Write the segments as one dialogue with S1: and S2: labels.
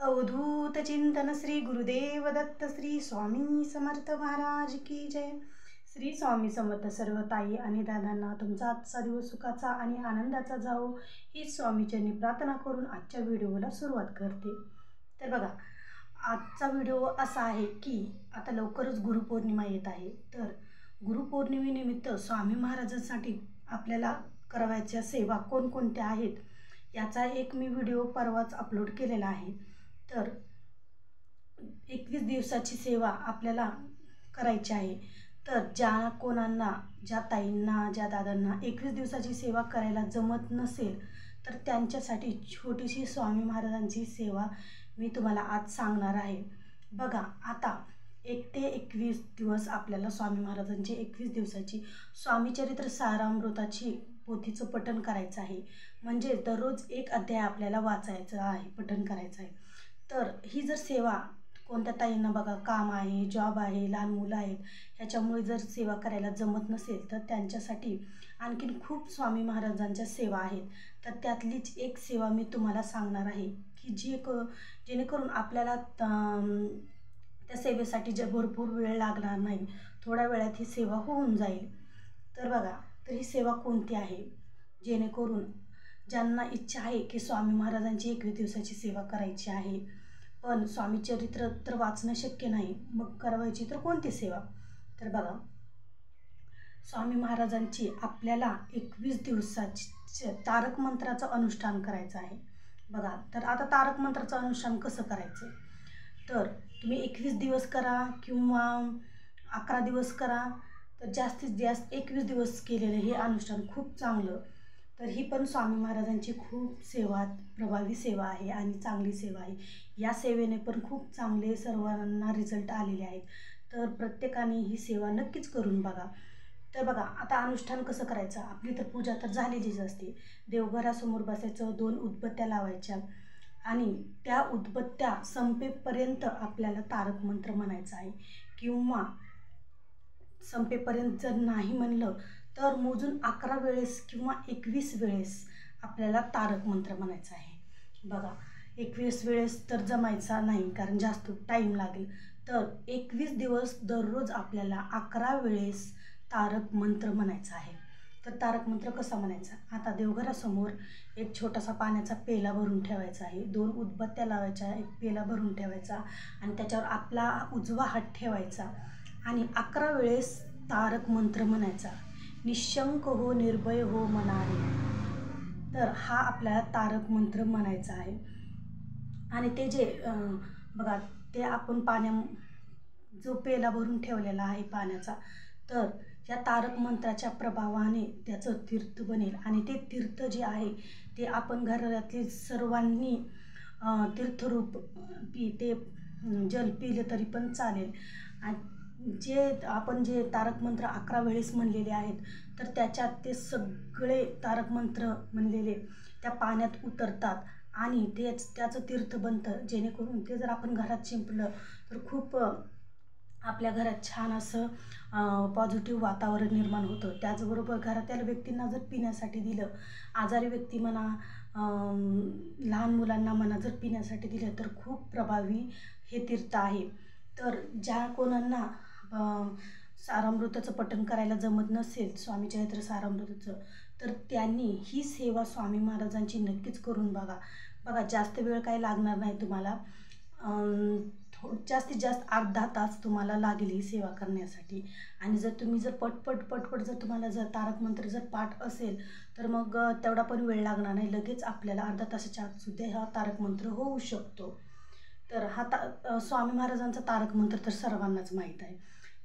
S1: अवधूत चिंतन श्री गुरुदेव दत्त श्री स्वामी समर्थ महाराज की जय। श्री स्वामी समर्थ सर्व ताई आणि दादांना तुमचा आजचा दिवस सुखाचा आणि आनंदाचा जावो ही स्वामीचरणी प्रार्थना करून आजच्या व्हिडिओला सुरुवात करते। तर बघा, आजचा व्हिडिओ असा आहे की आता लवकरच गुरुपौर्णिमा येत आहे। तर गुरुपौर्णिमेनिमित्त स्वामी महाराजांसाठी आपल्याला करावयाच्या सेवा कोणकोणत्या आहेत याचा एक मी व्हिडिओ परवाच अपलोड केलेला आहे। तर 21 दिवसाची सेवा आपल्याला करायची आहे। तर ज्या कोणांना, ज्या ताईंना, ज्या दादांना 21 दिवसाची सेवा करायला जमत नसेल तर त्यांच्यासाठी छोटीशी स्वामी महाराजांची सेवा मी तुम्हाला आज सांगणार आहे। बघा, आता 1 ते 21 दिवस आपल्याला स्वामी महाराजांची 21 दिवसाची स्वामीचरित्र सारामृताची पोथीचं पठण करायचं आहे। म्हणजे दररोज एक अध्याय आपल्याला वाचायचा आहे, पठण करायचं आहे। तर ही जर सेवा कोणत्या ताईंना बघा काम आहे, जॉब आहे, लहान मुलं आहेत, ह्याच्यामुळे जर सेवा करायला जमत नसेल तर त्यांच्यासाठी आणखीन खूप स्वामी महाराजांच्या सेवा आहेत। तर त्यातलीच एक सेवा मी तुम्हाला सांगणार आहे की जेणेकरून आपल्याला त्या सेवेसाठी भरपूर वेळ लागणार नाही, थोड्या वेळात ही सेवा होऊन जाईल। तर बघा, तर ही सेवा कोणती आहे, जेणेकरून ज्यांना इच्छा आहे की स्वामी महाराजांची 21 दिवसाची सेवा करायची आहे पण स्वामी चरित्र तर वाचणं शक्य नाही, मग करायची तर कोणती सेवा? तर बघा, स्वामी महाराजांची आपल्याला 21 दिवसाची तारक मंत्राचं अनुष्ठान करायचं आहे। बघा, तर आता तारक मंत्राचं अनुष्ठान कसं करायचं, तर तुम्ही 21 दिवस करा किंवा 11 दिवस करा, तर जास्तीत जास्त 21 दिवस केलेलं हे अनुष्ठान खूप चांगलं। तर ही पण स्वामी महाराजांची खूप प्रभावी सेवा आहे आणि चांगली सेवा आहे। या सेवेने पण खूप चांगले सर्वांना रिझल्ट आलेले आहेत। तर प्रत्येकाने ही सेवा नक्कीच करून बघा। तर बघा, आता अनुष्ठान कसं करायचं, आपली तर पूजा तर झालेलीच असते। देवघरासमोर बसायचं, 2 उदबत्त्या लावायच्या आणि त्या उदबत्त्या संपेपर्यंत आपल्याला तारक मंत्र म्हणायचा आहे। किंवा संपेपर्यंत जर नाही म्हणलं तर मोजून 11 वेळेस किंवा 21 वेळेस आपल्याला तारक मंत्र म्हणायचा आहे। बघा, 21 वेळेस तर जमायचा नाही कारण जास्त टाईम लागेल। तर 21 दिवस दररोज आपल्याला 11 वेळेस तारक मंत्र म्हणायचा आहे। तर तारक मंत्र कसा म्हणायचा, आता देवघरासमोर एक छोटासा पाण्याचा पेला भरून ठेवायचा आहे, 2 उदबत्त्या लावायच्या, एक पेला भरून ठेवायचा आणि त्याच्यावर आपला उजवा हात ठेवायचा आणि 11 वेळेस तारक मंत्र म्हणायचा, निशंक हो निर्भय हो मनारे। तर हा आपल्याला तारक मंत्र म्हणायचा आहे। आणि ते जे बघा, ते आपण जो पेला भरून ठेवलेला आहे पाण्याचा, तर या तारक मंत्राच्या प्रभावाने त्याचं तीर्थ बनेल आणि ते तीर्थ जे आहे ते आपण घरातील सर्वांनी तीर्थरूप ते जल पिलं तरी पण चालेल। आणि आपण जे तारक मंत्र 11 वेळेस म्हणलेले आहेत तर त्याच्यात ते सगळे तारक मंत्र म्हणलेले त्या पाण्यात उतरतात आणि त्याचं तीर्थ बनतं। जेणेकरून ते जर आपण घरात शिंपलं तर खूप आपल्या घरात छान असं पॉझिटिव्ह वातावरण निर्माण होतं। त्याचबरोबर घरातील व्यक्तींना जर पिण्यासाठी दिलं, आजारी व्यक्ती म्हणा, लहान मुलांना म्हणा, जर पिण्यासाठी दिलं तर खूप प्रभावी हे तीर्थ आहे। तर ज्या कोणांना सारामृताचं पठण करायला जमत नसेल, स्वामी चरित्र सारामृताचं, तर त्यांनी ही सेवा स्वामी महाराजांची नक्कीच करून बघा। बघा, जास्त वेळ काही लागणार नाही तुम्हाला, जास्तीत जास्त अर्धा तास तुम्हाला लागेल ही सेवा करण्यासाठी। आणि जर तुम्ही पटपट जर तुम्हाला जर तारक मंत्र जर पाठ असेल तर मग तेवढा पण वेळ लागणार नाही, लगेच आपल्याला अर्धा तासाच्या आत सुद्धा हा तारक मंत्र होऊ शकतो। तर हा स्वामी महाराजांचा तारक मंत्र तर सर्वांनाच माहीत आहे,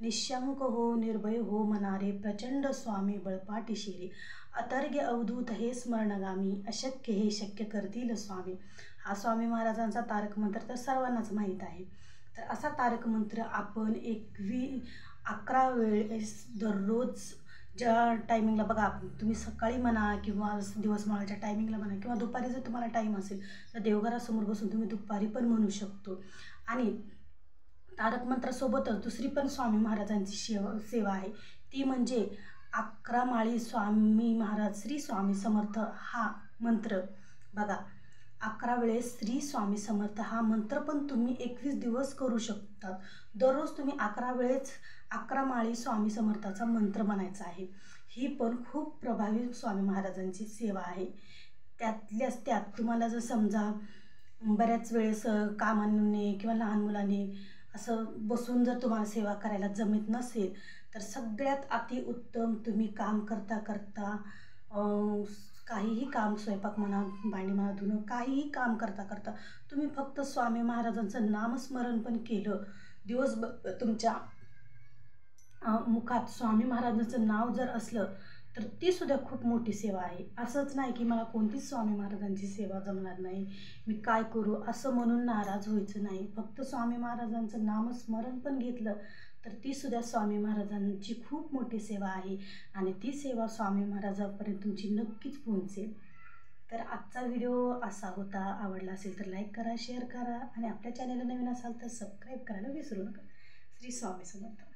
S1: निशंक हो निर्भय हो मनारे, प्रचंड स्वामी बळपाटी शिरे, अतर्ग्य अवधूत हे स्मरणगामी, अशक्य हे शक्य करतील स्वामी। हा स्वामी महाराजांचा तारक मंत्र तर सर्वांनाच माहीत आहे। तर असा तारक मंत्र आपण 11 वेळेस दररोज ज्या टायमिंगला, बघा तुम्ही सकाळी म्हणा किंवा दिवसमाळाच्या टायमिंगला म्हणा किंवा दुपारी जर तुम्हाला टाईम असेल तर देवघरासमोर बसून तुम्ही दुपारी पण म्हणू शकतो। आणि तारक मंत्रासोबतच दुसरी पण स्वामी महाराजांची सेवा आहे, ती म्हणजे 11 माळी स्वामी महाराज श्री स्वामी समर्थ हा मंत्र। बघा, 11 वेळेस श्री स्वामी समर्थ हा मंत्र पण तुम्ही 21 दिवस करू शकतात. दररोज तुम्ही 11 वेळेस 11 माळी स्वामी समर्थाचा मंत्र म्हणायचा आहे. ही पण खूप प्रभावी स्वामी महाराजांची सेवा आहे. त्यातल्याच त्यात तुम्हाला जर समजा बऱ्याच वेळेस कामाने किंवा लहान मुलाने असं बसून जर तुम्हाला सेवा करायला जमत नसेल, तर सगळ्यात अतिउत्तम तुम्ही काम करता करता काहीही काम, स्वयंपाक म्हणा, भांडी म्हणा, धुणं, काहीही काम करता करता तुम्ही फक्त स्वामी महाराजांचं नामस्मरण पण केलं, दिवसभर तुमच्या मुखात स्वामी महाराजांचं नाव जर असलं, तर ती सुद्धा खूप मोठी सेवा आहे. असंच नाही की मला कोणतीच स्वामी महाराजांची सेवा जमणार नाही, मी काय करू असं म्हणून नाराज व्हायचं नाही. फक्त स्वामी महाराजांचं नामस्मरण पण घेतलं तर ती सुद्धा स्वामी महाराजांची खूप मोठी सेवा आहे आणि ती सेवा स्वामी महाराजांपर्यंत तुमची नक्कीच पोहोचेल. तर आजचा व्हिडिओ असा होता. आवडला असेल तर लाईक करा, शेअर करा आणि आपल्या चॅनलला नवीन असाल तर सबस्क्राईब करायला विसरू नका. श्री स्वामी समर्थ.